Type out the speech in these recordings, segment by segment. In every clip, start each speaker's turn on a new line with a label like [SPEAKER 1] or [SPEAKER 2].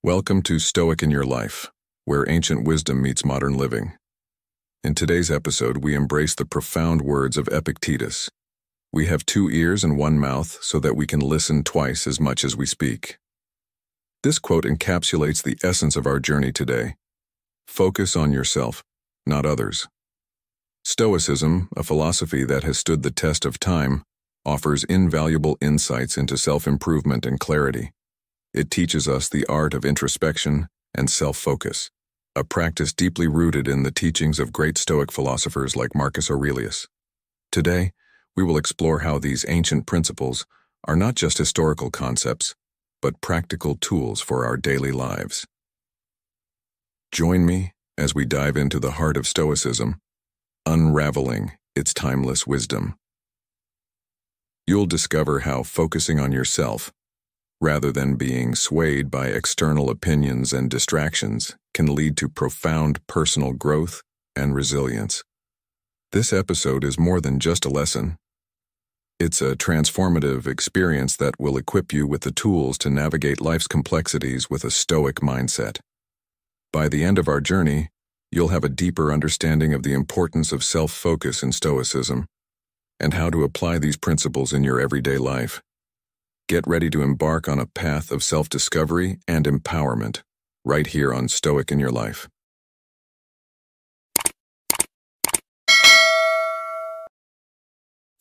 [SPEAKER 1] Welcome to Stoic In Your Life, where ancient wisdom meets modern living. In today's episode, we embrace the profound words of Epictetus. We have 2 ears and 1 mouth so that we can listen twice as much as we speak. This quote encapsulates the essence of our journey today. Focus on yourself, not others. Stoicism, a philosophy that has stood the test of time, offers invaluable insights into self-improvement and clarity. It teaches us the art of introspection and self-focus, a practice deeply rooted in the teachings of great Stoic philosophers like Marcus Aurelius. Today, we will explore how these ancient principles are not just historical concepts, but practical tools for our daily lives. Join me as we dive into the heart of Stoicism, unraveling its timeless wisdom. You'll discover how focusing on yourself, rather than being swayed by external opinions and distractions, can lead to profound personal growth and resilience. This episode is more than just a lesson. It's a transformative experience that will equip you with the tools to navigate life's complexities with a Stoic mindset. By the end of our journey, you'll have a deeper understanding of the importance of self-focus in Stoicism and how to apply these principles in your everyday life. Get ready to embark on a path of self-discovery and empowerment, right here on Stoic in Your Life.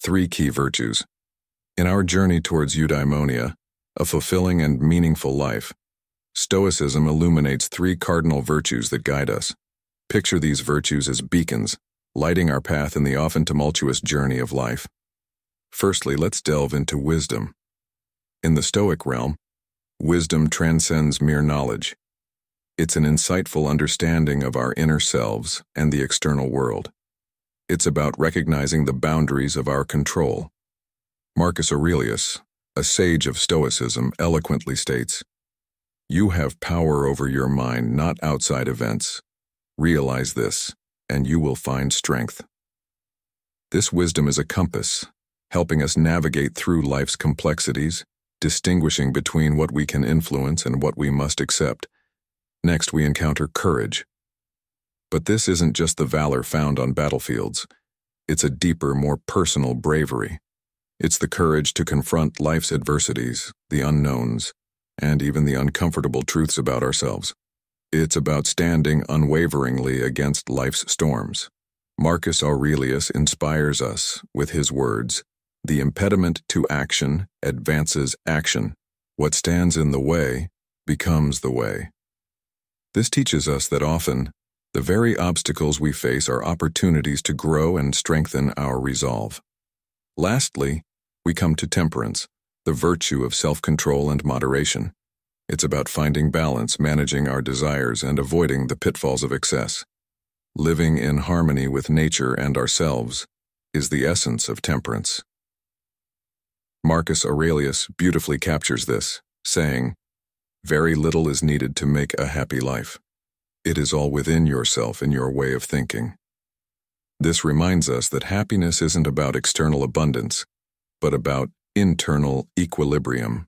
[SPEAKER 1] Three key virtues. In our journey towards eudaimonia, a fulfilling and meaningful life, Stoicism illuminates 3 cardinal virtues that guide us. Picture these virtues as beacons, lighting our path in the often tumultuous journey of life. Firstly, let's delve into wisdom. In the Stoic realm, wisdom transcends mere knowledge. It's an insightful understanding of our inner selves and the external world. It's about recognizing the boundaries of our control. Marcus Aurelius, a sage of Stoicism, eloquently states, "You have power over your mind, not outside events. Realize this, and you will find strength." This wisdom is a compass, helping us navigate through life's complexities, distinguishing between what we can influence and what we must accept. Next, we encounter courage. But this isn't just the valor found on battlefields. It's a deeper, more personal bravery. It's the courage to confront life's adversities, the unknowns, and even the uncomfortable truths about ourselves. It's about standing unwaveringly against life's storms. Marcus Aurelius inspires us with his words, "The impediment to action advances action. What stands in the way becomes the way." This teaches us that often, the very obstacles we face are opportunities to grow and strengthen our resolve. Lastly, we come to temperance, the virtue of self-control and moderation. It's about finding balance, managing our desires, and avoiding the pitfalls of excess. Living in harmony with nature and ourselves is the essence of temperance. Marcus Aurelius beautifully captures this, saying, "Very little is needed to make a happy life. It is all within yourself and your way of thinking." This reminds us that happiness isn't about external abundance, but about internal equilibrium.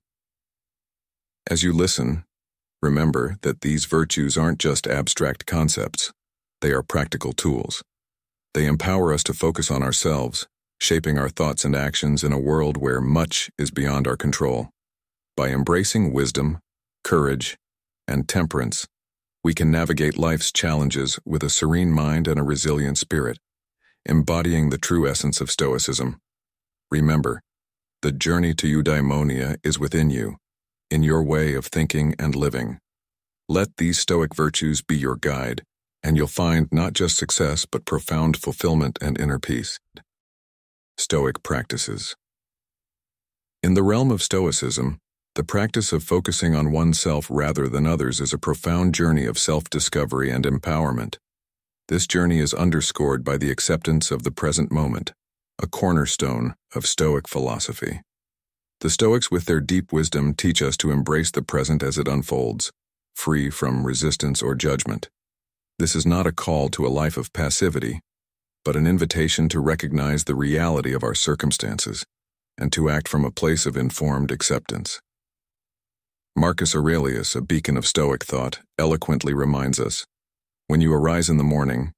[SPEAKER 1] As you listen, remember that these virtues aren't just abstract concepts. They are practical tools. They empower us to focus on ourselves, shaping our thoughts and actions in a world where much is beyond our control. By embracing wisdom, courage, and temperance, we can navigate life's challenges with a serene mind and a resilient spirit, embodying the true essence of Stoicism. Remember, the journey to eudaimonia is within you, in your way of thinking and living. Let these Stoic virtues be your guide, and you'll find not just success but profound fulfillment and inner peace. Stoic practices. In the realm of Stoicism, the practice of focusing on oneself rather than others is a profound journey of self-discovery and empowerment. This journey is underscored by the acceptance of the present moment, a cornerstone of Stoic philosophy. The Stoics, with their deep wisdom, teach us to embrace the present as it unfolds, free from resistance or judgment. This is not a call to a life of passivity, but an invitation to recognize the reality of our circumstances and to act from a place of informed acceptance. Marcus Aurelius, a beacon of Stoic thought, eloquently reminds us, when you arise in the morning,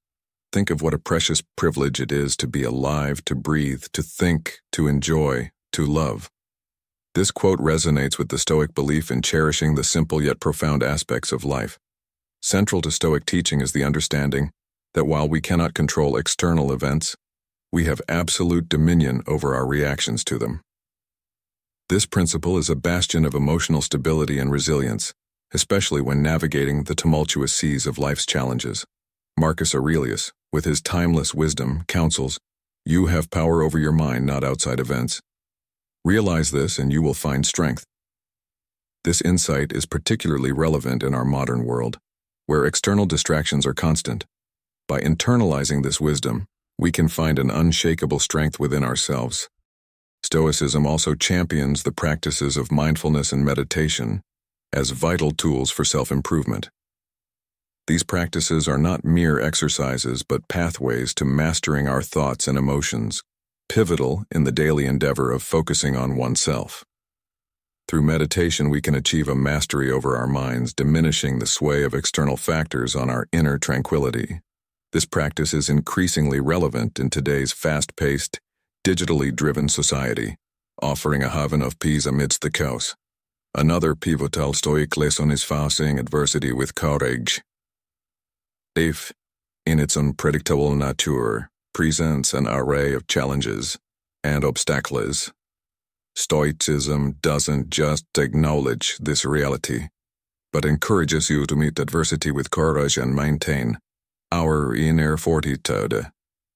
[SPEAKER 1] think of what a precious privilege it is to be alive, to breathe, to think, to enjoy, to love. This quote resonates with the Stoic belief in cherishing the simple yet profound aspects of life. Central to Stoic teaching is the understanding that while we cannot control external events, we have absolute dominion over our reactions to them. This principle is a bastion of emotional stability and resilience, especially when navigating the tumultuous seas of life's challenges. Marcus Aurelius, with his timeless wisdom, counsels, "You have power over your mind, not outside events. Realize this and you will find strength." This insight is particularly relevant in our modern world, where external distractions are constant. By internalizing this wisdom, we can find an unshakable strength within ourselves. Stoicism also champions the practices of mindfulness and meditation as vital tools for self-improvement. These practices are not mere exercises but pathways to mastering our thoughts and emotions, pivotal in the daily endeavor of focusing on oneself. Through meditation, we can achieve a mastery over our minds, diminishing the sway of external factors on our inner tranquility. This practice is increasingly relevant in today's fast-paced, digitally driven society, offering a haven of peace amidst the chaos. Another pivotal Stoic lesson is facing adversity with courage. Life, in its unpredictable nature, presents an array of challenges and obstacles. Stoicism doesn't just acknowledge this reality, but encourages you to meet adversity with courage and maintain our inner fortitude.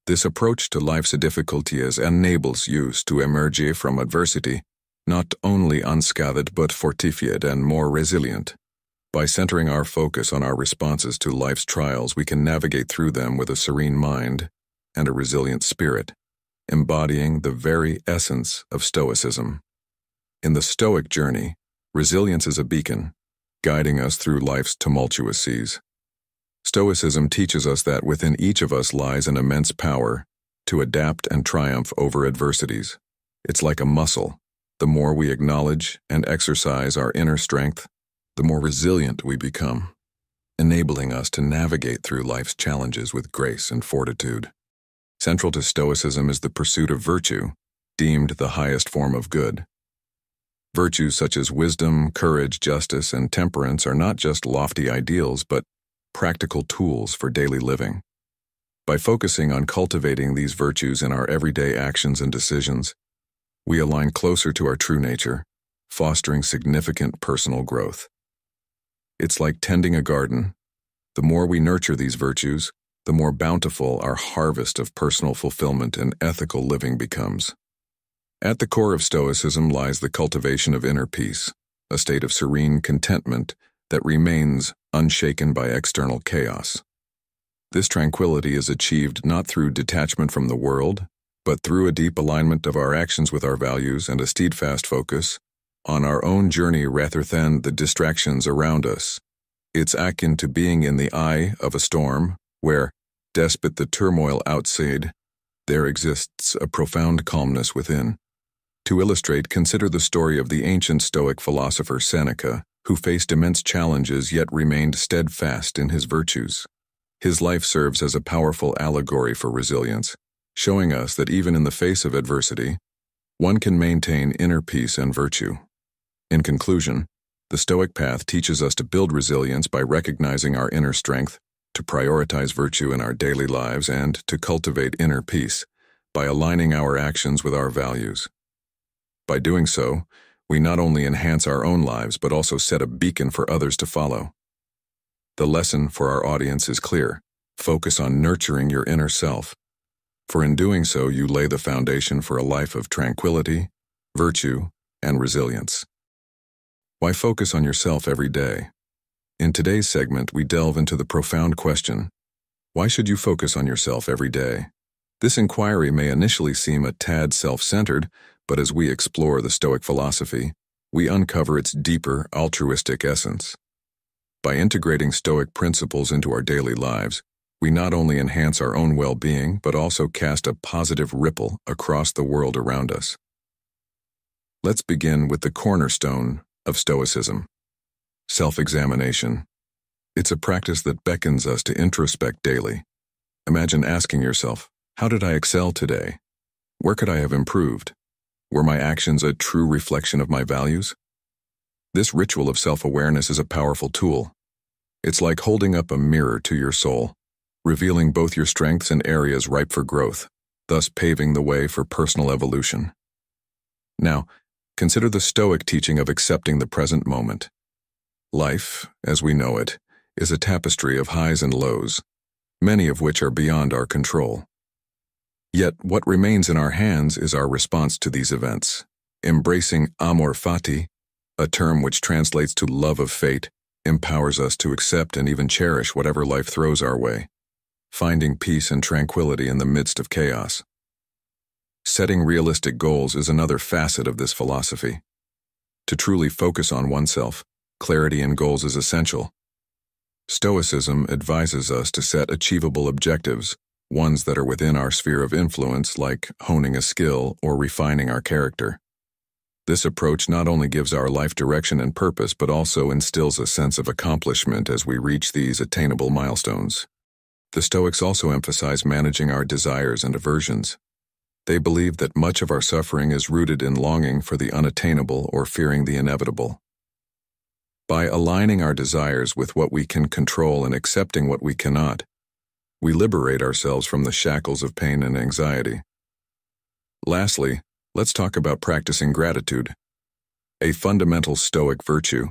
[SPEAKER 1] This approach to life's difficulties enables you to emerge from adversity not only unscathed but fortified and more resilient. By centering our focus on our responses to life's trials, we can navigate through them with a serene mind and a resilient spirit, embodying the very essence of Stoicism. In the Stoic journey, resilience is a beacon, guiding us through life's tumultuous seas. Stoicism teaches us that within each of us lies an immense power to adapt and triumph over adversities. It's like a muscle. The more we acknowledge and exercise our inner strength, the more resilient we become, enabling us to navigate through life's challenges with grace and fortitude. Central to Stoicism is the pursuit of virtue, deemed the highest form of good. Virtues such as wisdom, courage, justice, and temperance are not just lofty ideals, but practical tools for daily living. By focusing on cultivating these virtues in our everyday actions and decisions, we align closer to our true nature, fostering significant personal growth. It's like tending a garden. The more we nurture these virtues, the more bountiful our harvest of personal fulfillment and ethical living becomes. At the core of Stoicism lies the cultivation of inner peace, a state of serene contentment that remains unshaken by external chaos. This tranquility is achieved not through detachment from the world, but through a deep alignment of our actions with our values and a steadfast focus on our own journey rather than the distractions around us. It's akin to being in the eye of a storm, where, despite the turmoil outside, there exists a profound calmness within. To illustrate, consider the story of the ancient Stoic philosopher Seneca, who faced immense challenges yet remained steadfast in his virtues. His life serves as a powerful allegory for resilience, showing us that even in the face of adversity, one can maintain inner peace and virtue. In conclusion, the Stoic path teaches us to build resilience by recognizing our inner strength, to prioritize virtue in our daily lives, and to cultivate inner peace by aligning our actions with our values. By doing so, we not only enhance our own lives but also set a beacon for others to follow. The lesson for our audience is clear: focus on nurturing your inner self, for in doing so you lay the foundation for a life of tranquility, virtue, and resilience. Why focus on yourself every day? In today's segment, we delve into the profound question: why should you focus on yourself every day? This inquiry may initially seem a tad self-centered, but as we explore the Stoic philosophy, we uncover its deeper, altruistic essence. By integrating Stoic principles into our daily lives, we not only enhance our own well-being, but also cast a positive ripple across the world around us. Let's begin with the cornerstone of Stoicism: Self-examination. It's a practice that beckons us to introspect daily. Imagine asking yourself, how did I excel today? Where could I have improved? Were my actions a true reflection of my values? This ritual of self-awareness is a powerful tool. It's like holding up a mirror to your soul, revealing both your strengths and areas ripe for growth, thus paving the way for personal evolution. Now, consider the Stoic teaching of accepting the present moment. Life, as we know it, is a tapestry of highs and lows, many of which are beyond our control. Yet what remains in our hands is our response to these events. Embracing amor fati, a term which translates to love of fate, empowers us to accept and even cherish whatever life throws our way, finding peace and tranquility in the midst of chaos. Setting realistic goals is another facet of this philosophy. To truly focus on oneself, clarity in goals is essential. Stoicism advises us to set achievable objectives, ones that are within our sphere of influence, like honing a skill or refining our character. This approach not only gives our life direction and purpose, but also instills a sense of accomplishment as we reach these attainable milestones. The Stoics also emphasize managing our desires and aversions. They believe that much of our suffering is rooted in longing for the unattainable or fearing the inevitable. By aligning our desires with what we can control and accepting what we cannot, we liberate ourselves from the shackles of pain and anxiety. Lastly, let's talk about practicing gratitude, a fundamental Stoic virtue.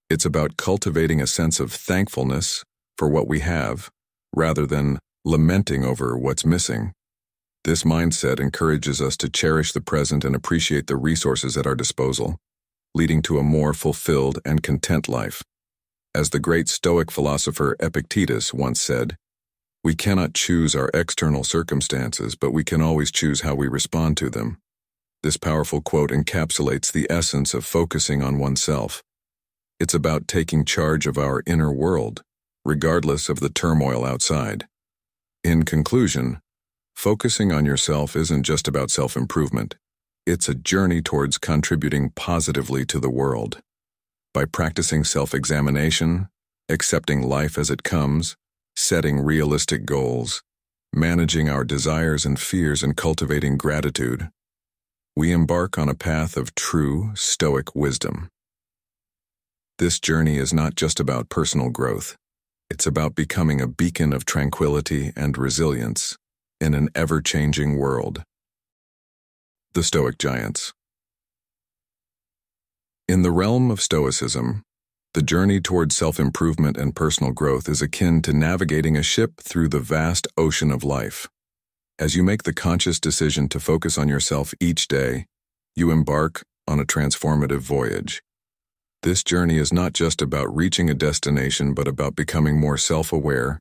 [SPEAKER 1] It's about cultivating a sense of thankfulness for what we have, rather than lamenting over what's missing. This mindset encourages us to cherish the present and appreciate the resources at our disposal, leading to a more fulfilled and content life. As the great Stoic philosopher Epictetus once said, "We cannot choose our external circumstances, but we can always choose how we respond to them." This powerful quote encapsulates the essence of focusing on oneself. It's about taking charge of our inner world, regardless of the turmoil outside. In conclusion, focusing on yourself isn't just about self-improvement. It's a journey towards contributing positively to the world. By practicing self-examination, accepting life as it comes, setting realistic goals, managing our desires and fears, and cultivating gratitude, we embark on a path of true Stoic wisdom. This journey is not just about personal growth. It's about becoming a beacon of tranquility and resilience in an ever-changing world. The Stoic Giants. In the realm of Stoicism, the journey towards self-improvement and personal growth is akin to navigating a ship through the vast ocean of life. As you make the conscious decision to focus on yourself each day, you embark on a transformative voyage. This journey is not just about reaching a destination, but about becoming more self-aware,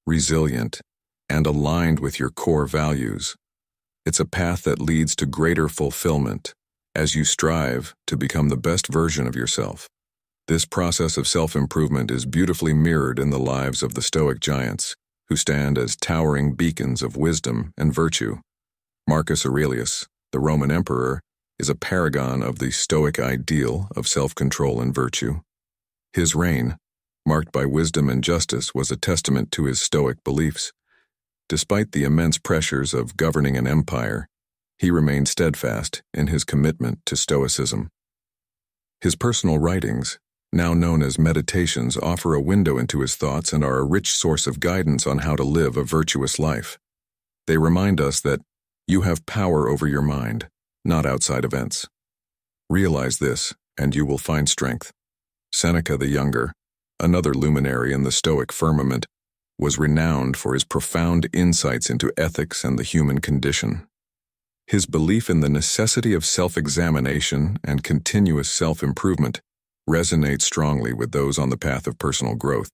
[SPEAKER 1] resilient, and aligned with your core values. It's a path that leads to greater fulfillment as you strive to become the best version of yourself. This process of self-improvement is beautifully mirrored in the lives of the Stoic giants, who stand as towering beacons of wisdom and virtue. Marcus Aurelius, the Roman emperor, is a paragon of the Stoic ideal of self-control and virtue. His reign, marked by wisdom and justice, was a testament to his Stoic beliefs. Despite the immense pressures of governing an empire, he remained steadfast in his commitment to Stoicism. His personal writings, now known as meditations, offer a window into his thoughts and are a rich source of guidance on how to live a virtuous life. They remind us that you have power over your mind, not outside events. Realize this, and you will find strength. Seneca the Younger, another luminary in the Stoic firmament, was renowned for his profound insights into ethics and the human condition. His belief in the necessity of self-examination and continuous self-improvement resonates strongly with those on the path of personal growth.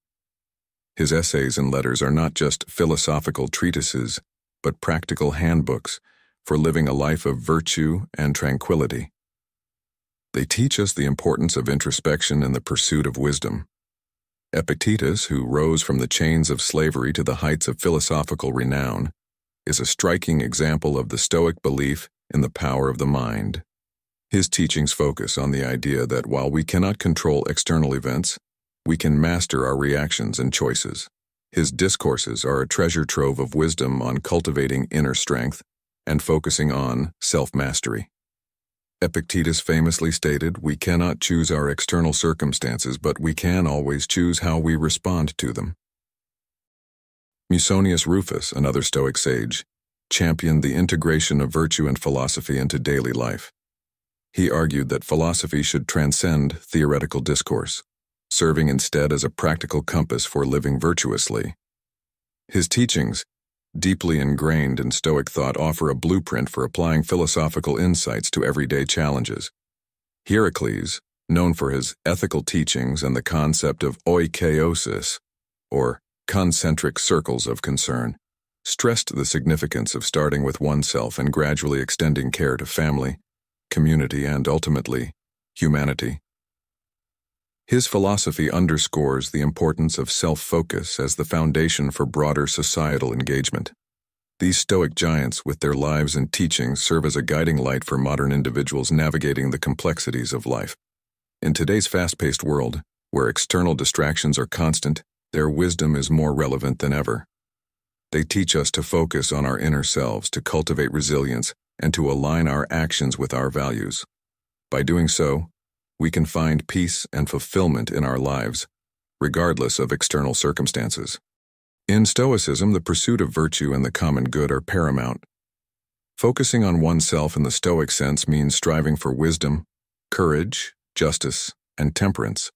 [SPEAKER 1] His essays and letters are not just philosophical treatises, but practical handbooks for living a life of virtue and tranquility. They teach us the importance of introspection and the pursuit of wisdom. Epictetus, who rose from the chains of slavery to the heights of philosophical renown, is a striking example of the Stoic belief in the power of the mind. His teachings focus on the idea that while we cannot control external events, we can master our reactions and choices. His discourses are a treasure trove of wisdom on cultivating inner strength and focusing on self-mastery. Epictetus famously stated, "We cannot choose our external circumstances, but we can always choose how we respond to them." Musonius Rufus, another Stoic sage, championed the integration of virtue and philosophy into daily life. He argued that philosophy should transcend theoretical discourse, serving instead as a practical compass for living virtuously. His teachings, deeply ingrained in Stoic thought, offer a blueprint for applying philosophical insights to everyday challenges. Hierocles, known for his ethical teachings and the concept of oikeiosis, or concentric circles of concern, stressed the significance of starting with oneself and gradually extending care to family, community, and ultimately, humanity. His philosophy underscores the importance of self-focus as the foundation for broader societal engagement. These Stoic giants, with their lives and teachings, serve as a guiding light for modern individuals navigating the complexities of life. In today's fast-paced world, where external distractions are constant, their wisdom is more relevant than ever. They teach us to focus on our inner selves, to cultivate resilience, and to align our actions with our values. By doing so, we can find peace and fulfillment in our lives, regardless of external circumstances. In Stoicism, the pursuit of virtue and the common good are paramount. Focusing on oneself in the Stoic sense means striving for wisdom, courage, justice, and temperance.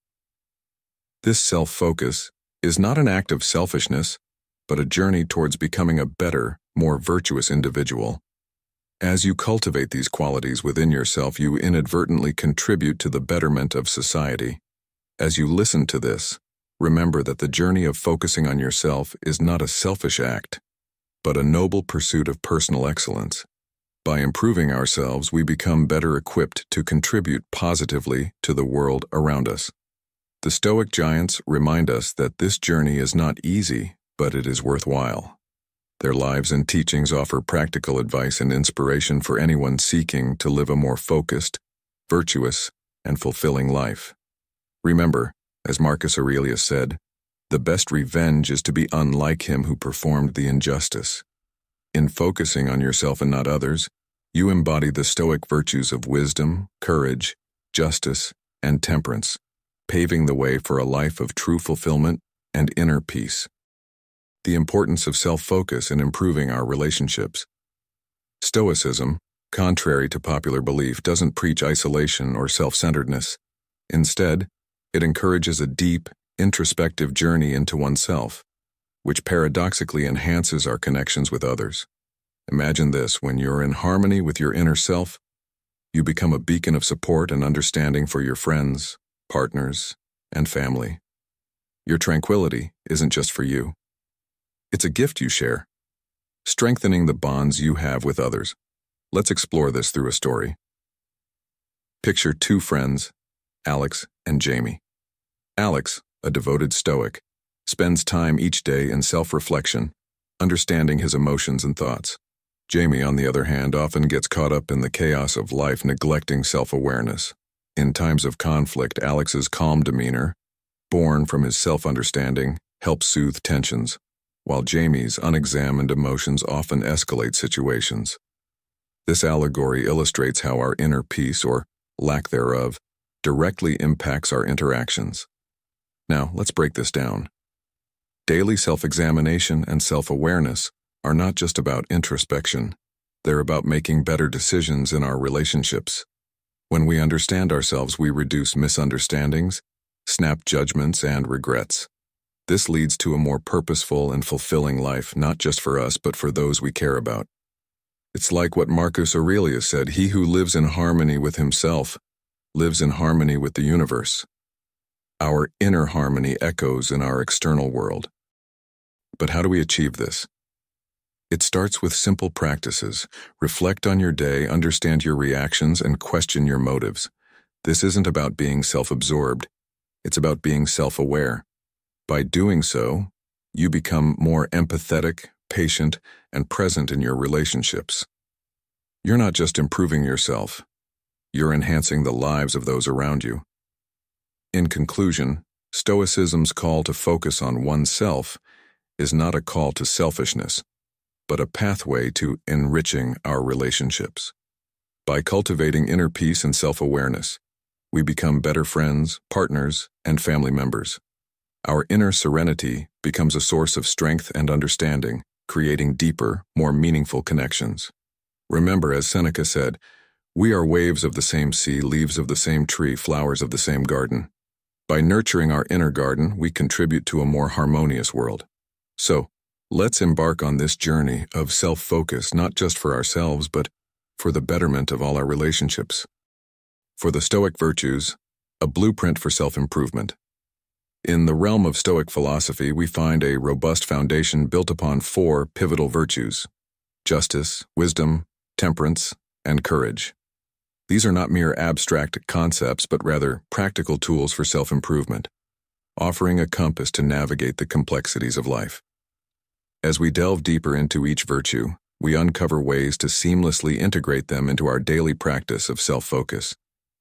[SPEAKER 1] This self-focus is not an act of selfishness, but a journey towards becoming a better, more virtuous individual. As you cultivate these qualities within yourself, you inadvertently contribute to the betterment of society. As you listen to this, remember that the journey of focusing on yourself is not a selfish act, but a noble pursuit of personal excellence. By improving ourselves, we become better equipped to contribute positively to the world around us. The Stoic giants remind us that this journey is not easy, but it is worthwhile. Their lives and teachings offer practical advice and inspiration for anyone seeking to live a more focused, virtuous, and fulfilling life. Remember, as Marcus Aurelius said, "The best revenge is to be unlike him who performed the injustice." In focusing on yourself and not others, you embody the Stoic virtues of wisdom, courage, justice, and temperance, paving the way for a life of true fulfillment and inner peace. The importance of self-focus in improving our relationships. Stoicism, contrary to popular belief, doesn't preach isolation or self-centeredness. Instead, it encourages a deep, introspective journey into oneself, which paradoxically enhances our connections with others. Imagine this: when you're in harmony with your inner self, you become a beacon of support and understanding for your friends, partners, and family. Your tranquility isn't just for you. It's a gift you share, strengthening the bonds you have with others. Let's explore this through a story. Picture two friends, Alex and Jamie. Alex, a devoted Stoic, spends time each day in self-reflection, understanding his emotions and thoughts. Jamie, on the other hand, often gets caught up in the chaos of life, neglecting self-awareness. In times of conflict, Alex's calm demeanor, born from his self-understanding, helps soothe tensions, while Jamie's unexamined emotions often escalate situations. This allegory illustrates how our inner peace, or lack thereof, directly impacts our interactions. Now, let's break this down. Daily self-examination and self-awareness are not just about introspection. They're about making better decisions in our relationships. When we understand ourselves, we reduce misunderstandings, snap judgments, and regrets. This leads to a more purposeful and fulfilling life, not just for us, but for those we care about. It's like what Marcus Aurelius said: "He who lives in harmony with himself lives in harmony with the universe." Our inner harmony echoes in our external world. But how do we achieve this? It starts with simple practices. Reflect on your day, understand your reactions, and question your motives. This isn't about being self-absorbed. It's about being self-aware. By doing so, you become more empathetic, patient, and present in your relationships. You're not just improving yourself. You're enhancing the lives of those around you. In conclusion, Stoicism's call to focus on oneself is not a call to selfishness, but a pathway to enriching our relationships. By cultivating inner peace and self-awareness, we become better friends, partners, and family members. Our inner serenity becomes a source of strength and understanding, creating deeper, more meaningful connections. Remember, as Seneca said, "We are waves of the same sea, leaves of the same tree, flowers of the same garden." By nurturing our inner garden, we contribute to a more harmonious world. So, let's embark on this journey of self-focus, not just for ourselves, but for the betterment of all our relationships. For the Stoic virtues, a blueprint for self-improvement. In the realm of Stoic philosophy, we find a robust foundation built upon 4 pivotal virtues: justice, wisdom, temperance, and courage. These are not mere abstract concepts, but rather practical tools for self-improvement, offering a compass to navigate the complexities of life. As we delve deeper into each virtue, we uncover ways to seamlessly integrate them into our daily practice of self-focus,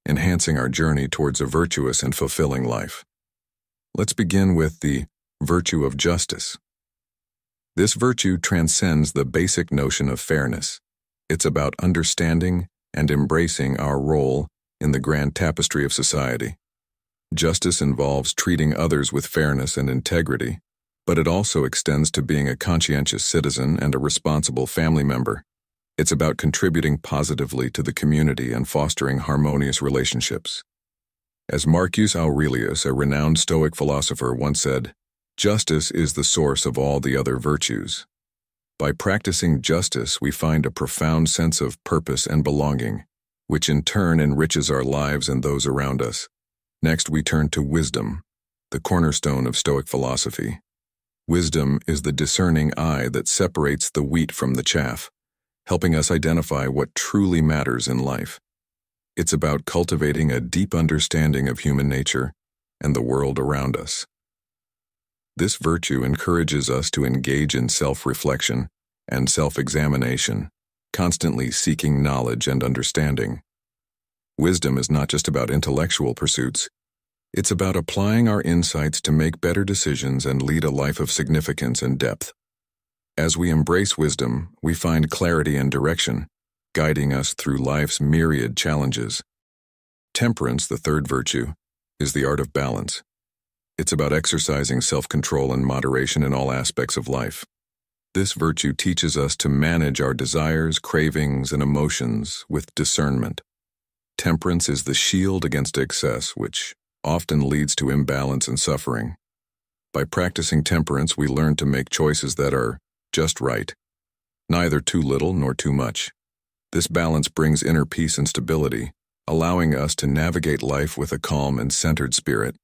[SPEAKER 1] enhancing our journey towards a virtuous and fulfilling life. Let's begin with the virtue of justice. This virtue transcends the basic notion of fairness. It's about understanding and embracing our role in the grand tapestry of society. Justice involves treating others with fairness and integrity, but it also extends to being a conscientious citizen and a responsible family member. It's about contributing positively to the community and fostering harmonious relationships. As Marcus Aurelius, a renowned Stoic philosopher, once said, "Justice is the source of all the other virtues." By practicing justice, we find a profound sense of purpose and belonging, which in turn enriches our lives and those around us. Next, we turn to wisdom, the cornerstone of Stoic philosophy. Wisdom is the discerning eye that separates the wheat from the chaff, helping us identify what truly matters in life. It's about cultivating a deep understanding of human nature and the world around us. This virtue encourages us to engage in self-reflection and self-examination, constantly seeking knowledge and understanding. Wisdom is not just about intellectual pursuits. It's about applying our insights to make better decisions and lead a life of significance and depth. As we embrace wisdom, we find clarity and direction, guiding us through life's myriad challenges. Temperance, the third virtue, is the art of balance. It's about exercising self-control and moderation in all aspects of life. This virtue teaches us to manage our desires, cravings, and emotions with discernment. Temperance is the shield against excess, which often leads to imbalance and suffering. By practicing temperance, we learn to make choices that are just right, neither too little nor too much. This balance brings inner peace and stability, allowing us to navigate life with a calm and centered spirit.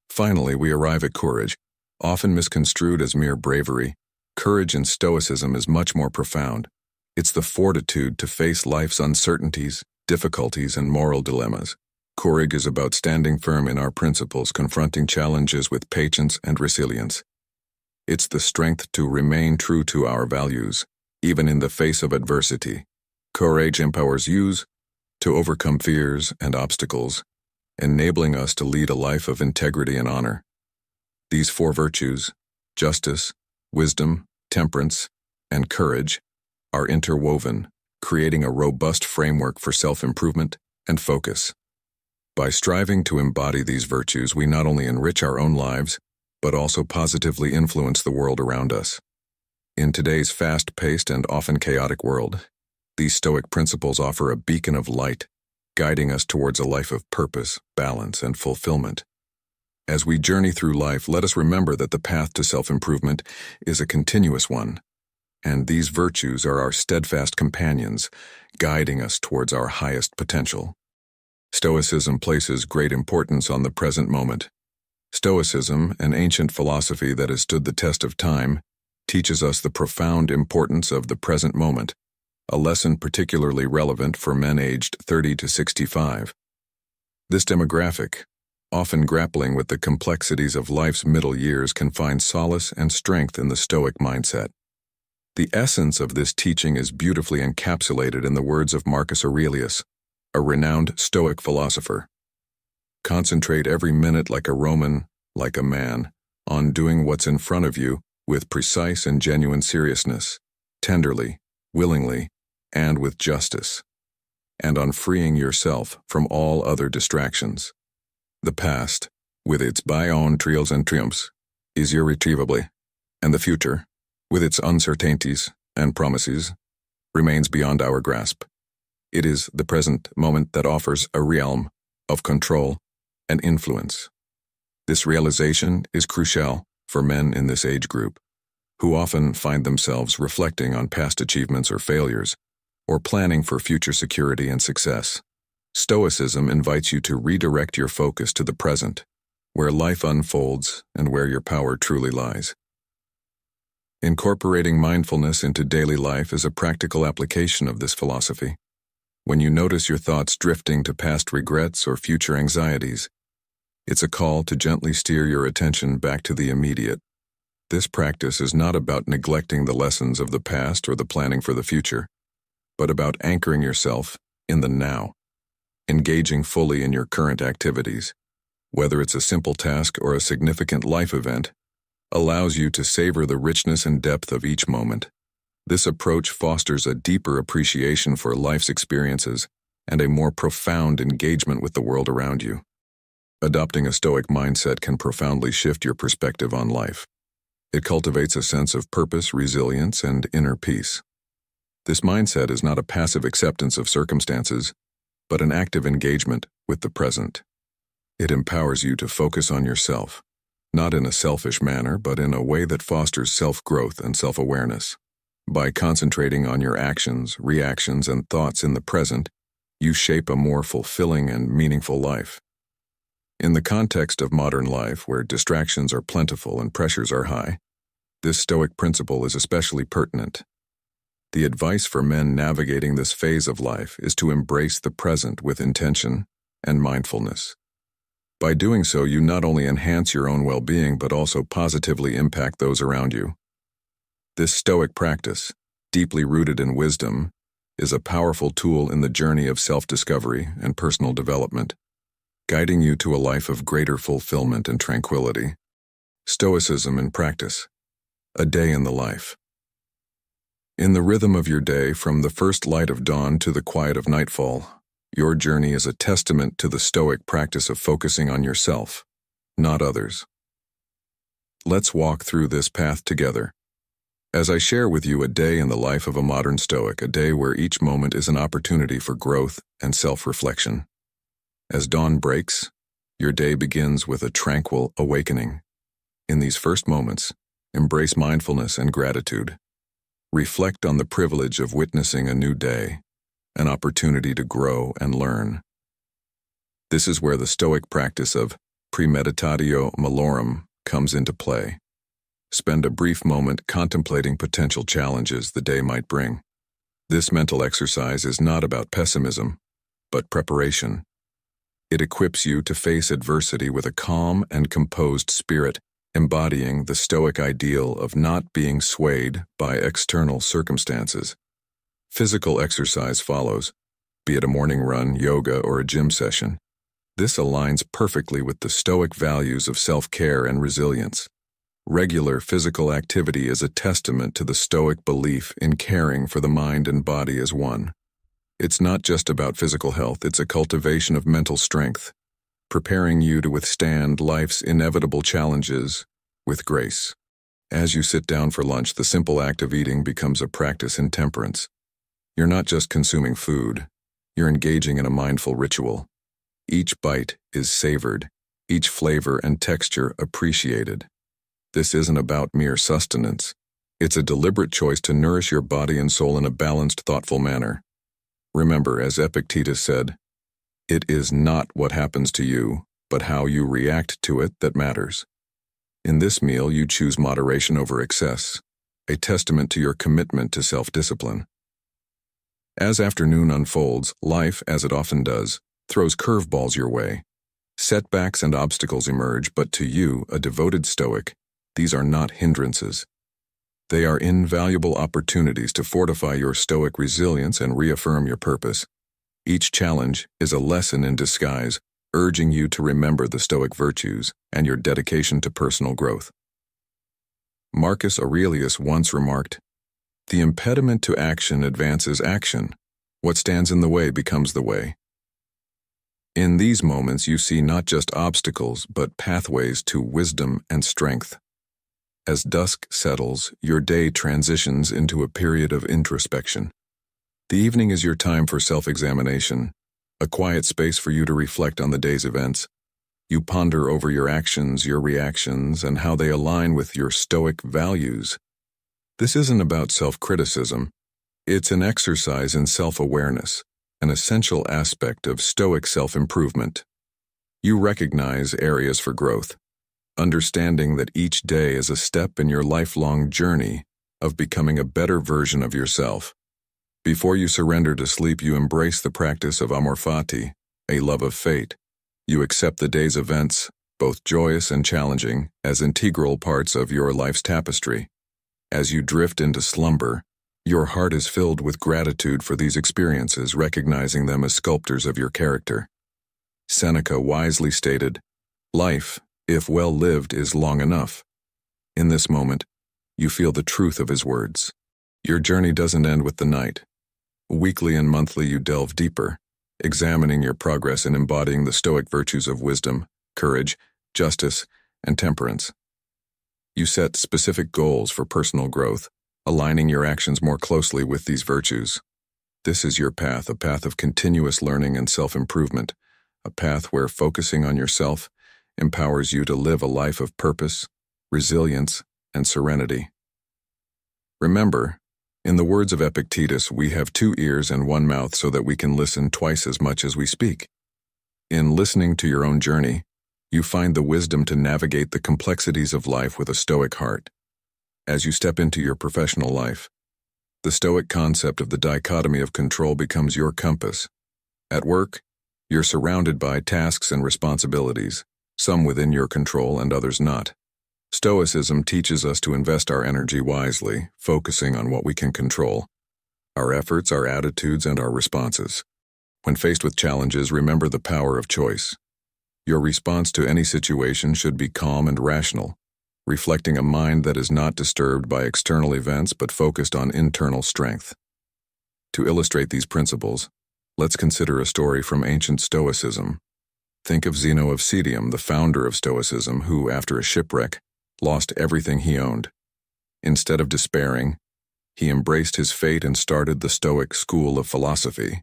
[SPEAKER 1] Finally, we arrive at courage. Often misconstrued as mere bravery, courage in Stoicism is much more profound. It's the fortitude to face life's uncertainties, difficulties, and moral dilemmas. Courage is about standing firm in our principles, confronting challenges with patience and resilience. It's the strength to remain true to our values, even in the face of adversity. Courage empowers you to overcome fears and obstacles, enabling us to lead a life of integrity and honor. These 4 virtues, justice, wisdom, temperance, and courage, are interwoven, creating a robust framework for self-improvement and focus. By striving to embody these virtues, we not only enrich our own lives, but also positively influence the world around us. In today's fast-paced and often chaotic world, these Stoic principles offer a beacon of light, guiding us towards a life of purpose, balance, and fulfillment. As we journey through life, let us remember that the path to self-improvement is a continuous one, and these virtues are our steadfast companions, guiding us towards our highest potential. Stoicism places great importance on the present moment. Stoicism, an ancient philosophy that has stood the test of time, teaches us the profound importance of the present moment, a lesson particularly relevant for men aged 30 to 65. This demographic, often grappling with the complexities of life's middle years, can find solace and strength in the Stoic mindset. The essence of this teaching is beautifully encapsulated in the words of Marcus Aurelius, a renowned Stoic philosopher. "Concentrate every minute like a Roman, like a man, on doing what's in front of you with precise and genuine seriousness, tenderly, willingly, and with justice, and on freeing yourself from all other distractions. The past, with its bygone trials and triumphs, is irretrievably, and the future, with its uncertainties and promises, remains beyond our grasp. It is the present moment that offers a realm of control and influence. This realization is crucial for men in this age group, who often find themselves reflecting on past achievements or failures, or planning for future security and success. Stoicism invites you to redirect your focus to the present, where life unfolds and where your power truly lies. Incorporating mindfulness into daily life is a practical application of this philosophy. When you notice your thoughts drifting to past regrets or future anxieties, it's a call to gently steer your attention back to the immediate. This practice is not about neglecting the lessons of the past or the planning for the future, but about anchoring yourself in the now, engaging fully in your current activities, whether it's a simple task or a significant life event, allows you to savor the richness and depth of each moment. This approach fosters a deeper appreciation for life's experiences and a more profound engagement with the world around you. Adopting a Stoic mindset can profoundly shift your perspective on life. It cultivates a sense of purpose, resilience, and inner peace. This mindset is not a passive acceptance of circumstances, but an active engagement with the present. It empowers you to focus on yourself, not in a selfish manner, but in a way that fosters self-growth and self-awareness. By concentrating on your actions, reactions, and thoughts in the present, you shape a more fulfilling and meaningful life. In the context of modern life, where distractions are plentiful and pressures are high, this Stoic principle is especially pertinent. The advice for men navigating this phase of life is to embrace the present with intention and mindfulness. By doing so, you not only enhance your own well-being, but also positively impact those around you. This Stoic practice, deeply rooted in wisdom, is a powerful tool in the journey of self-discovery and personal development, guiding you to a life of greater fulfillment and tranquility. Stoicism in practice. A day in the life. In the rhythm of your day, from the first light of dawn to the quiet of nightfall, your journey is a testament to the Stoic practice of focusing on yourself, not others. Let's walk through this path together, as I share with you a day in the life of a modern Stoic, a day where each moment is an opportunity for growth and self-reflection. As dawn breaks, your day begins with a tranquil awakening. In these first moments, embrace mindfulness and gratitude. Reflect on the privilege of witnessing a new day, an opportunity to grow and learn. This is where the Stoic practice of premeditatio malorum comes into play. Spend a brief moment contemplating potential challenges the day might bring. This mental exercise is not about pessimism, but preparation. It equips you to face adversity with a calm and composed spirit, embodying the Stoic ideal of not being swayed by external circumstances. Physical exercise follows, be it a morning run, yoga, or a gym session. This aligns perfectly with the Stoic values of self-care and resilience. Regular physical activity is a testament to the Stoic belief in caring for the mind and body as one. It's not just about physical health, it's a cultivation of mental strength, preparing you to withstand life's inevitable challenges with grace. As you sit down for lunch, the simple act of eating becomes a practice in temperance. You're not just consuming food, you're engaging in a mindful ritual. Each bite is savored, each flavor and texture appreciated. This isn't about mere sustenance. It's a deliberate choice to nourish your body and soul in a balanced, thoughtful manner. Remember, as Epictetus said, it is not what happens to you, but how you react to it that matters. In this meal, you choose moderation over excess, a testament to your commitment to self-discipline. As afternoon unfolds, life, as it often does, throws curveballs your way. Setbacks and obstacles emerge, but to you, a devoted Stoic, these are not hindrances. They are invaluable opportunities to fortify your Stoic resilience and reaffirm your purpose. Each challenge is a lesson in disguise, urging you to remember the Stoic virtues and your dedication to personal growth. Marcus Aurelius once remarked, "The impediment to action advances action. What stands in the way becomes the way." In these moments, you see not just obstacles, but pathways to wisdom and strength. As dusk settles, your day transitions into a period of introspection. The evening is your time for self-examination, a quiet space for you to reflect on the day's events. You ponder over your actions, your reactions, and how they align with your Stoic values. This isn't about self-criticism. It's an exercise in self-awareness, an essential aspect of Stoic self-improvement. You recognize areas for growth, understanding that each day is a step in your lifelong journey of becoming a better version of yourself. Before you surrender to sleep, you embrace the practice of amor fati, a love of fate. You accept the day's events, both joyous and challenging, as integral parts of your life's tapestry. As you drift into slumber, your heart is filled with gratitude for these experiences, recognizing them as sculptors of your character. Seneca wisely stated, "Life, if well lived, is long enough." In this moment, you feel the truth of his words. Your journey doesn't end with the night. Weekly and monthly you delve deeper, examining your progress in embodying the Stoic virtues of wisdom, courage, justice, and temperance. You set specific goals for personal growth, aligning your actions more closely with these virtues. This is your path, a path of continuous learning and self-improvement, a path where focusing on yourself empowers you to live a life of purpose, resilience, and serenity. Remember, in the words of Epictetus, we have 2 ears and 1 mouth so that we can listen twice as much as we speak. In listening to your own journey, you find the wisdom to navigate the complexities of life with a Stoic heart. As you step into your professional life, the Stoic concept of the dichotomy of control becomes your compass. At work, you're surrounded by tasks and responsibilities, some within your control and others not. Stoicism teaches us to invest our energy wisely, focusing on what we can control: our efforts, our attitudes, and our responses. When faced with challenges, remember the power of choice. Your response to any situation should be calm and rational, reflecting a mind that is not disturbed by external events but focused on internal strength. To illustrate these principles, let's consider a story from ancient Stoicism. Think of Zeno of Citium, the founder of Stoicism, who, after a shipwreck, lost everything he owned. Instead of despairing, he embraced his fate and started the Stoic school of philosophy.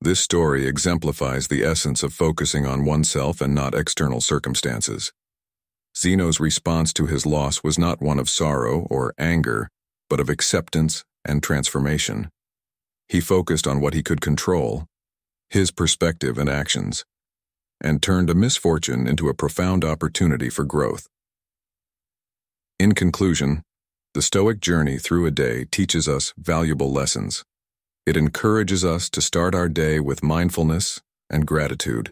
[SPEAKER 1] This story exemplifies the essence of focusing on oneself and not external circumstances. Zeno's response to his loss was not one of sorrow or anger, but of acceptance and transformation. He focused on what he could control, his perspective and actions, and turned a misfortune into a profound opportunity for growth. In conclusion, the Stoic journey through a day teaches us valuable lessons. It encourages us to start our day with mindfulness and gratitude,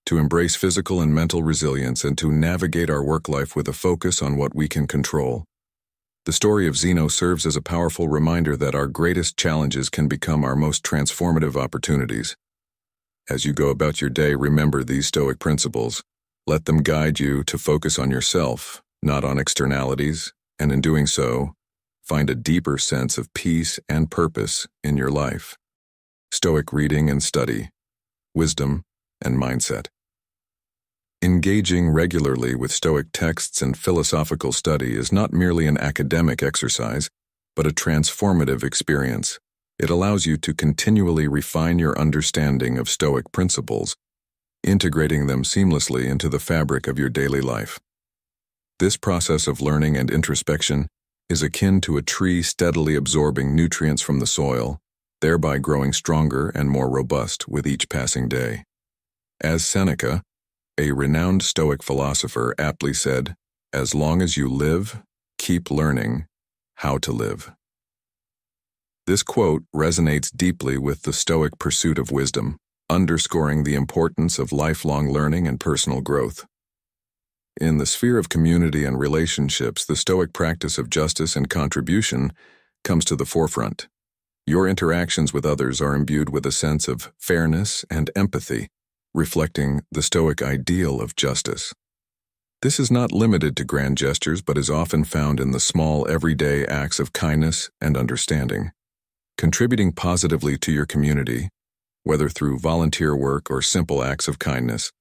[SPEAKER 1] to embrace physical and mental resilience, and to navigate our work life with a focus on what we can control. The story of Zeno serves as a powerful reminder that our greatest challenges can become our most transformative opportunities. As you go about your day, remember these Stoic principles. Let them guide you to focus on yourself, not on externalities, and in doing so, find a deeper sense of peace and purpose in your life. Stoic reading and study, wisdom, and mindset. Engaging regularly with Stoic texts and philosophical study is not merely an academic exercise, but a transformative experience. It allows you to continually refine your understanding of Stoic principles, integrating them seamlessly into the fabric of your daily life. This process of learning and introspection is akin to a tree steadily absorbing nutrients from the soil, thereby growing stronger and more robust with each passing day. As Seneca, a renowned Stoic philosopher, aptly said, "As long as you live, keep learning how to live." This quote resonates deeply with the Stoic pursuit of wisdom, underscoring the importance of lifelong learning and personal growth. In the sphere of community and relationships, the Stoic practice of justice and contribution comes to the forefront. Your interactions with others are imbued with a sense of fairness and empathy, reflecting the Stoic ideal of justice. This is not limited to grand gestures but is often found in the small everyday acts of kindness and understanding. Contributing positively to your community, whether through volunteer work or simple acts of kindness,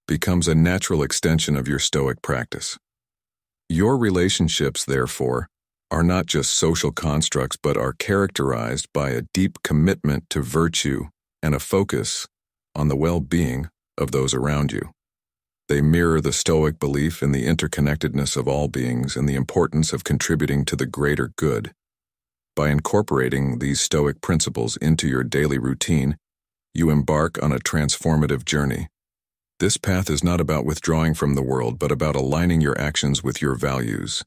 [SPEAKER 1] becomes a natural extension of your Stoic practice. Your relationships, therefore, are not just social constructs but are characterized by a deep commitment to virtue and a focus on the well-being of those around you. They mirror the Stoic belief in the interconnectedness of all beings and the importance of contributing to the greater good. By incorporating these Stoic principles into your daily routine, you embark on a transformative journey. This path is not about withdrawing from the world but about aligning your actions with your values,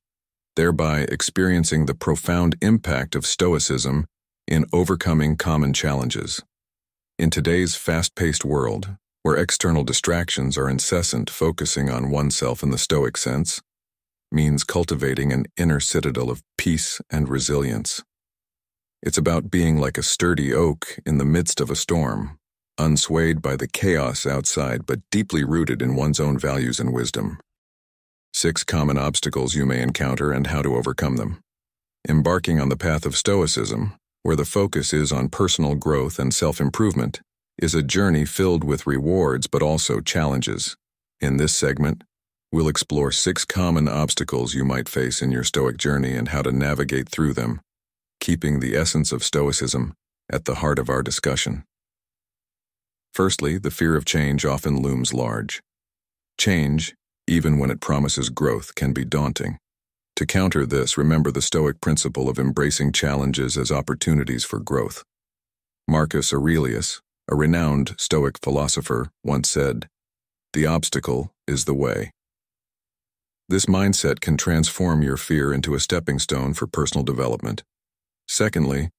[SPEAKER 1] thereby experiencing the profound impact of Stoicism in overcoming common challenges. In today's fast-paced world, where external distractions are incessant, focusing on oneself in the Stoic sense means cultivating an inner citadel of peace and resilience. It's about being like a sturdy oak in the midst of a storm, unswayed by the chaos outside but deeply rooted in one's own values and wisdom. 6 common obstacles you may encounter and how to overcome them. Embarking on the path of Stoicism, where the focus is on personal growth and self-improvement, is a journey filled with rewards but also challenges. In this segment, we'll explore 6 common obstacles you might face in your Stoic journey and how to navigate through them, keeping the essence of Stoicism at the heart of our discussion. Firstly, the fear of change often looms large. Change, even when it promises growth, can be daunting. To counter this, remember the Stoic principle of embracing challenges as opportunities for growth. Marcus Aurelius, a renowned Stoic philosopher, once said, "The obstacle is the way." This mindset can transform your fear into a stepping stone for personal development. Secondly,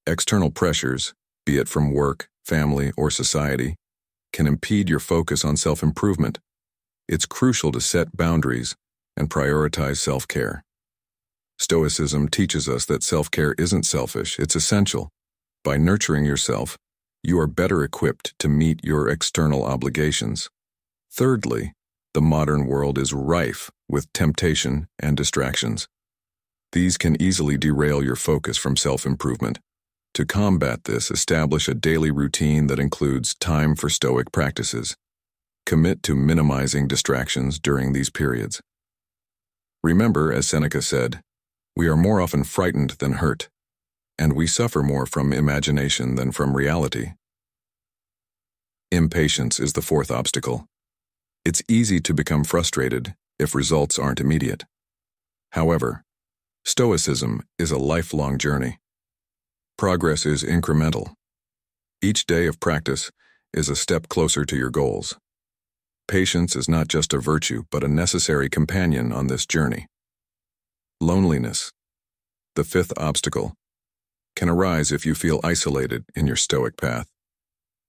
[SPEAKER 1] external pressures, be it from work, family, or society, can impede your focus on self-improvement. It's crucial to set boundaries and prioritize self-care. Stoicism teaches us that self-care isn't selfish, it's essential. By nurturing yourself, you are better equipped to meet your external obligations. Thirdly, the modern world is rife with temptation and distractions. These can easily derail your focus from self-improvement. To combat this, establish a daily routine that includes time for Stoic practices. Commit to minimizing distractions during these periods. Remember, as Seneca said, we are more often frightened than hurt, and we suffer more from imagination than from reality. Impatience is the 4th obstacle. It's easy to become frustrated if results aren't immediate. However, Stoicism is a lifelong journey. Progress is incremental. Each day of practice is a step closer to your goals. Patience is not just a virtue, but a necessary companion on this journey. Loneliness, the 5th obstacle, can arise if you feel isolated in your Stoic path.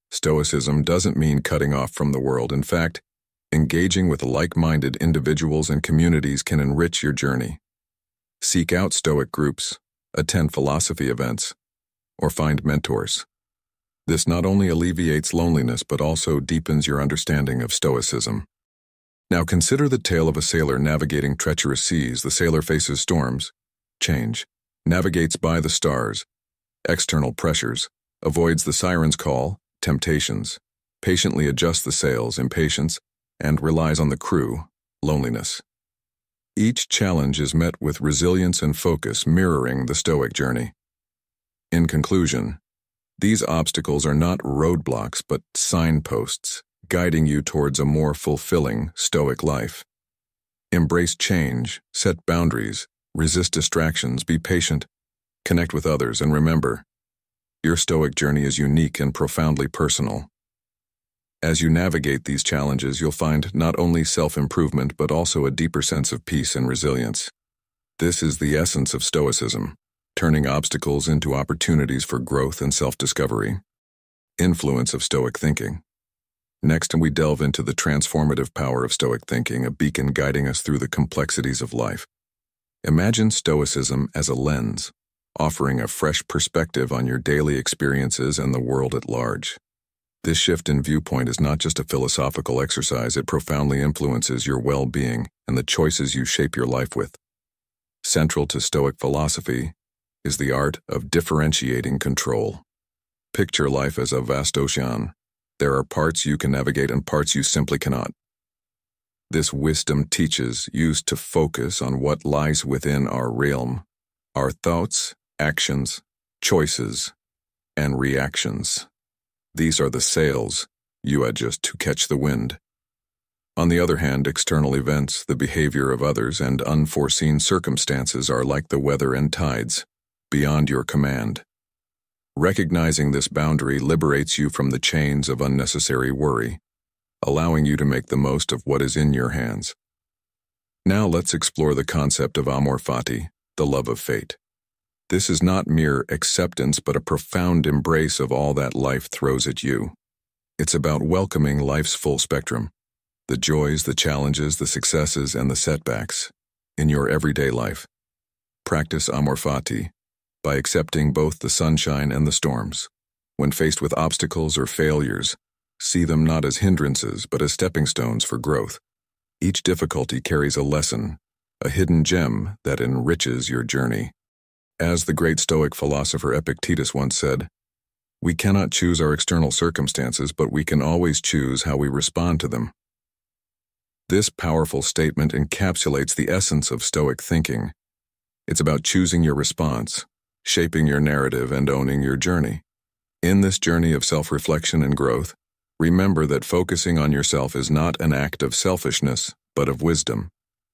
[SPEAKER 1] Stoicism doesn't mean cutting off from the world. In fact, engaging with like-minded individuals and communities can enrich your journey. Seek out Stoic groups, attend philosophy events, or find mentors. This not only alleviates loneliness but also deepens your understanding of Stoicism. Now consider the tale of a sailor navigating treacherous seas. The sailor faces storms, change, navigates by the stars, external pressures, avoids the siren's call, temptations, patiently adjusts the sails, impatience, and relies on the crew, loneliness. Each challenge is met with resilience and focus, mirroring the Stoic journey. In conclusion, these obstacles are not roadblocks but signposts, guiding you towards a more fulfilling Stoic life. Embrace change, set boundaries, resist distractions, be patient, connect with others, and remember, your Stoic journey is unique and profoundly personal. As you navigate these challenges, you'll find not only self-improvement but also a deeper sense of peace and resilience. This is the essence of Stoicism, turning obstacles into opportunities for growth and self-discovery. Influence of Stoic thinking. Next, we delve into the transformative power of Stoic thinking, a beacon guiding us through the complexities of life. Imagine Stoicism as a lens, offering a fresh perspective on your daily experiences and the world at large. This shift in viewpoint is not just a philosophical exercise, it profoundly influences your well-being and the choices you shape your life with. Central to Stoic philosophy is the art of differentiating control. Picture life as a vast ocean. There are parts you can navigate and parts you simply cannot. This wisdom teaches you to focus on what lies within our realm, our thoughts, actions, choices, and reactions. These are the sails you adjust to catch the wind. On the other hand, external events, the behavior of others, and unforeseen circumstances are like the weather and tides, beyond your command. Recognizing this boundary liberates you from the chains of unnecessary worry, allowing you to make the most of what is in your hands. Now let's explore the concept of amor fati, the love of fate. This is not mere acceptance, but a profound embrace of all that life throws at you. It's about welcoming life's full spectrum, the joys, the challenges, the successes, and the setbacks in your everyday life. Practice amor fati by accepting both the sunshine and the storms. When faced with obstacles or failures, see them not as hindrances, but as stepping stones for growth. Each difficulty carries a lesson, a hidden gem that enriches your journey. As the great Stoic philosopher Epictetus once said, "We cannot choose our external circumstances, but we can always choose how we respond to them." This powerful statement encapsulates the essence of Stoic thinking. It's about choosing your response, shaping your narrative, and owning your journey. In this journey of self-reflection and growth, remember that focusing on yourself is not an act of selfishness, but of wisdom.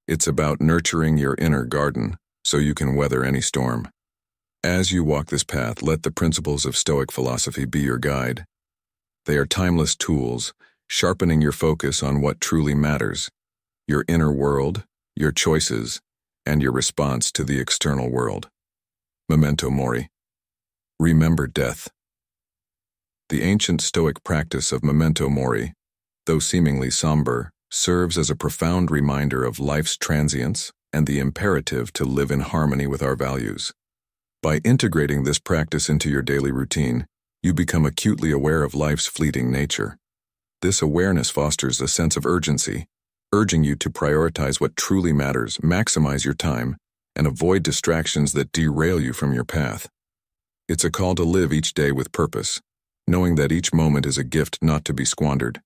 [SPEAKER 1] It's about nurturing your inner garden so you can weather any storm. As you walk this path, let the principles of Stoic philosophy be your guide. They are timeless tools, sharpening your focus on what truly matters: your inner world, your choices, and your response to the external world. Memento mori. Remember death. The ancient Stoic practice of memento mori, though seemingly somber, serves as a profound reminder of life's transience and the imperative to live in harmony with our values. By integrating this practice into your daily routine, you become acutely aware of life's fleeting nature. This awareness fosters a sense of urgency, urging you to prioritize what truly matters, maximize your time, and avoid distractions that derail you from your path. It's a call to live each day with purpose, knowing that each moment is a gift not to be squandered.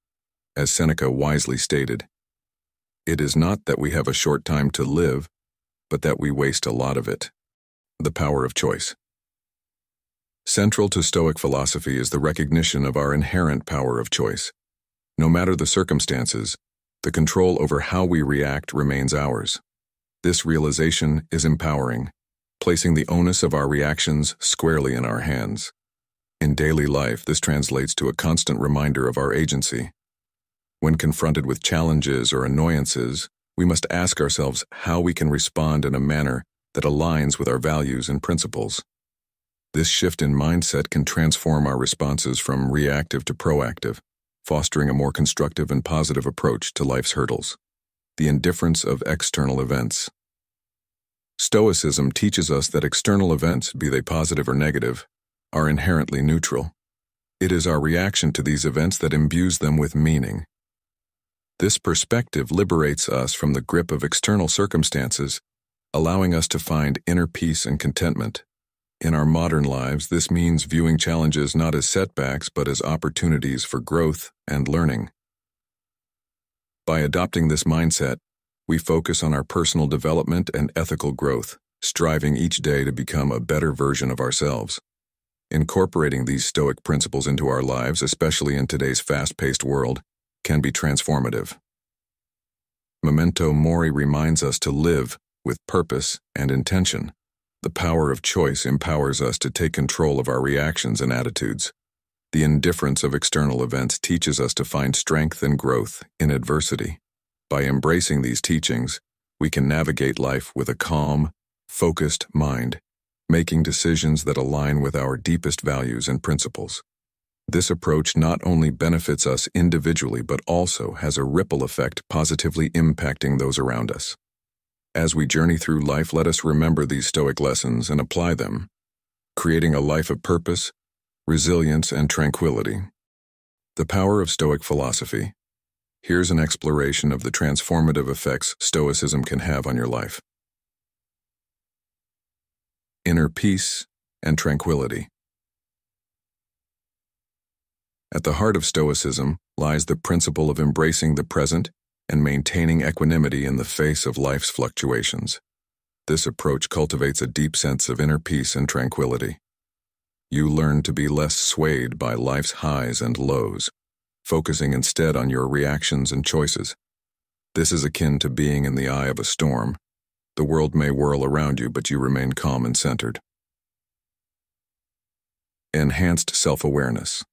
[SPEAKER 1] As Seneca wisely stated, "It is not that we have a short time to live, but that we waste a lot of it." The power of choice. Central to Stoic philosophy is the recognition of our inherent power of choice. No matter the circumstances, the control over how we react remains ours. This realization is empowering, placing the onus of our reactions squarely in our hands. In daily life, this translates to a constant reminder of our agency. When confronted with challenges or annoyances, we must ask ourselves how we can respond in a manner that aligns with our values and principles. This shift in mindset can transform our responses from reactive to proactive, fostering a more constructive and positive approach to life's hurdles. The indifference of external events. Stoicism teaches us that external events, be they positive or negative, are inherently neutral. It is our reaction to these events that imbues them with meaning. This perspective liberates us from the grip of external circumstances, allowing us to find inner peace and contentment. In our modern lives, this means viewing challenges not as setbacks but as opportunities for growth and learning. By adopting this mindset, we focus on our personal development and ethical growth, striving each day to become a better version of ourselves. Incorporating these Stoic principles into our lives, especially in today's fast-paced world, can be transformative. Memento mori reminds us to live with purpose and intention. The power of choice empowers us to take control of our reactions and attitudes. The indifference of external events teaches us to find strength and growth in adversity. By embracing these teachings, we can navigate life with a calm, focused mind, making decisions that align with our deepest values and principles. This approach not only benefits us individually but also has a ripple effect positively impacting those around us. As we journey through life, let us remember these Stoic lessons and apply them, creating a life of purpose, resilience, and tranquility. The power of Stoic philosophy. Here's an exploration of the transformative effects Stoicism can have on your life. Inner peace and tranquility. At the heart of Stoicism lies the principle of embracing the present and maintaining equanimity in the face of life's fluctuations. This approach cultivates a deep sense of inner peace and tranquility. You learn to be less swayed by life's highs and lows, focusing instead on your reactions and choices. This is akin to being in the eye of a storm. The world may whirl around you, but you remain calm and centered. Enhanced self-awareness.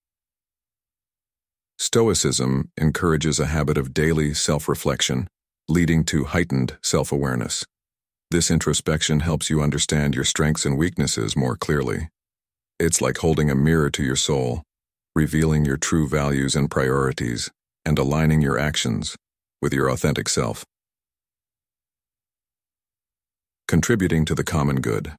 [SPEAKER 1] Stoicism encourages a habit of daily self-reflection, leading to heightened self-awareness. This introspection helps you understand your strengths and weaknesses more clearly. It's like holding a mirror to your soul, revealing your true values and priorities, and aligning your actions with your authentic self. Contributing to the common good.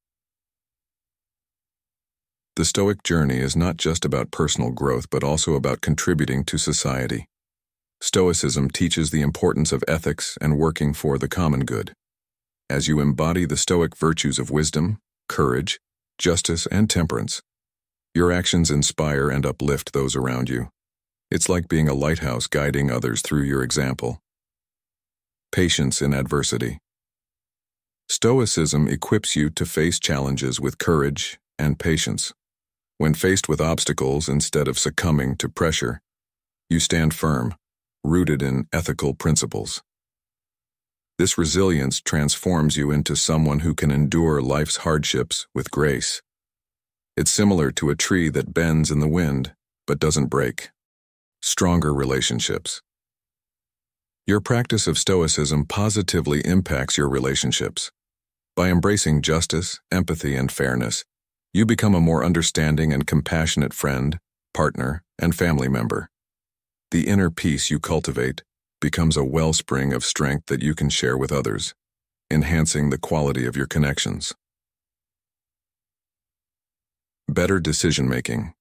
[SPEAKER 1] The Stoic journey is not just about personal growth but also about contributing to society. Stoicism teaches the importance of ethics and working for the common good. As you embody the Stoic virtues of wisdom, courage, justice, and temperance, your actions inspire and uplift those around you. It's like being a lighthouse guiding others through your example. Patience in adversity. Stoicism equips you to face challenges with courage and patience. When faced with obstacles, instead of succumbing to pressure, you stand firm, rooted in ethical principles. This resilience transforms you into someone who can endure life's hardships with grace. It's similar to a tree that bends in the wind but doesn't break. Stronger relationships. Your practice of Stoicism positively impacts your relationships. By embracing justice, empathy, and fairness, you become a more understanding and compassionate friend, partner, and family member. The inner peace you cultivate becomes a wellspring of strength that you can share with others, enhancing the quality of your connections. Better decision-making.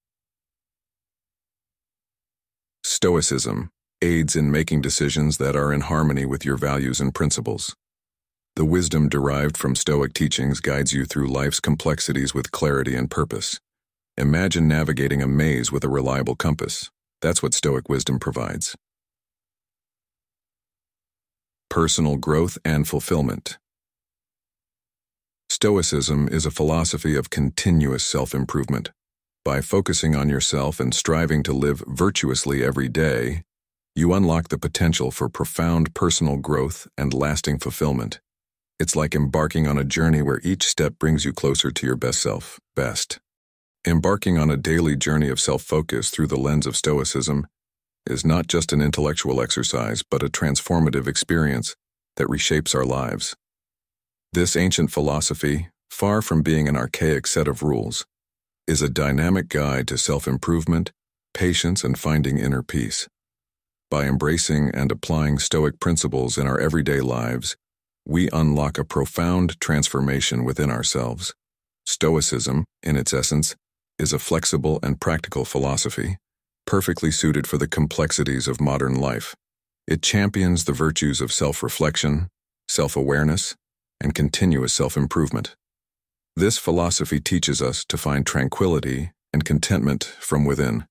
[SPEAKER 1] Stoicism aids in making decisions that are in harmony with your values and principles. The wisdom derived from Stoic teachings guides you through life's complexities with clarity and purpose. Imagine navigating a maze with a reliable compass. That's what Stoic wisdom provides. Personal growth and fulfillment. Stoicism is a philosophy of continuous self-improvement. By focusing on yourself and striving to live virtuously every day, you unlock the potential for profound personal growth and lasting fulfillment. It's like embarking on a journey where each step brings you closer to your best self. Embarking on a daily journey of self-focus through the lens of Stoicism is not just an intellectual exercise, but a transformative experience that reshapes our lives. This ancient philosophy, far from being an archaic set of rules, is a dynamic guide to self-improvement, patience, and finding inner peace. By embracing and applying Stoic principles in our everyday lives, we unlock a profound transformation within ourselves. Stoicism, in its essence, is a flexible and practical philosophy, perfectly suited for the complexities of modern life. It champions the virtues of self-reflection, self-awareness, and continuous self-improvement. This philosophy teaches us to find tranquility and contentment from within,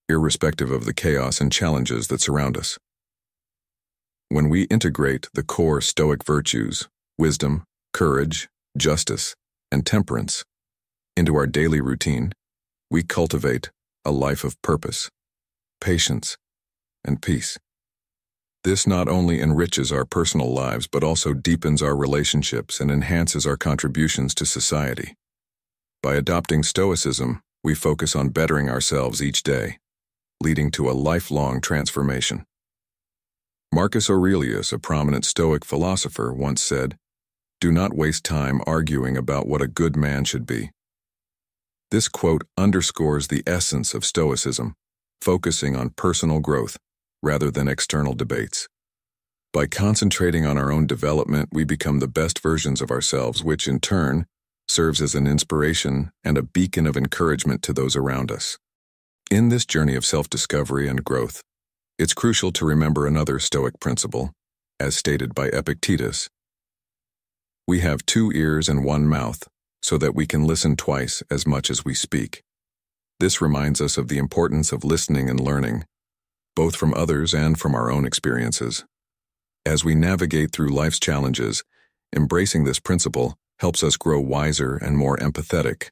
[SPEAKER 1] irrespective of the chaos and challenges that surround us. When we integrate the core Stoic virtues, wisdom, courage, justice, and temperance, into our daily routine, we cultivate a life of purpose, patience, and peace. This not only enriches our personal lives but also deepens our relationships and enhances our contributions to society. By adopting Stoicism, we focus on bettering ourselves each day, leading to a lifelong transformation. Marcus Aurelius, a prominent Stoic philosopher, once said, "Do not waste time arguing about what a good man should be." This quote underscores the essence of Stoicism, focusing on personal growth rather than external debates. By concentrating on our own development, we become the best versions of ourselves, which in turn serves as an inspiration and a beacon of encouragement to those around us. In this journey of self-discovery and growth, it's crucial to remember another Stoic principle, as stated by Epictetus. We have 2 ears and 1 mouth, so that we can listen twice as much as we speak. This reminds us of the importance of listening and learning, both from others and from our own experiences. As we navigate through life's challenges, embracing this principle helps us grow wiser and more empathetic.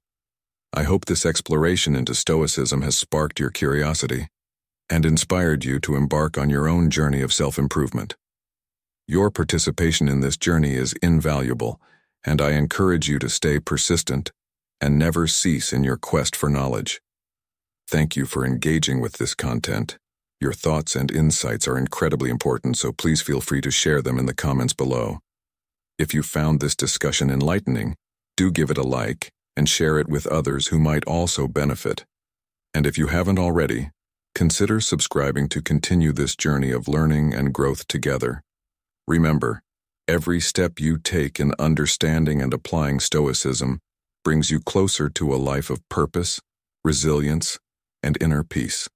[SPEAKER 1] I hope this exploration into Stoicism has sparked your curiosity and inspired you to embark on your own journey of self-improvement. Your participation in this journey is invaluable, and I encourage you to stay persistent and never cease in your quest for knowledge. Thank you for engaging with this content. Your thoughts and insights are incredibly important, so please feel free to share them in the comments below. If you found this discussion enlightening, do give it a like and share it with others who might also benefit. And if you haven't already, consider subscribing to continue this journey of learning and growth together. Remember, every step you take in understanding and applying Stoicism brings you closer to a life of purpose, resilience, and inner peace.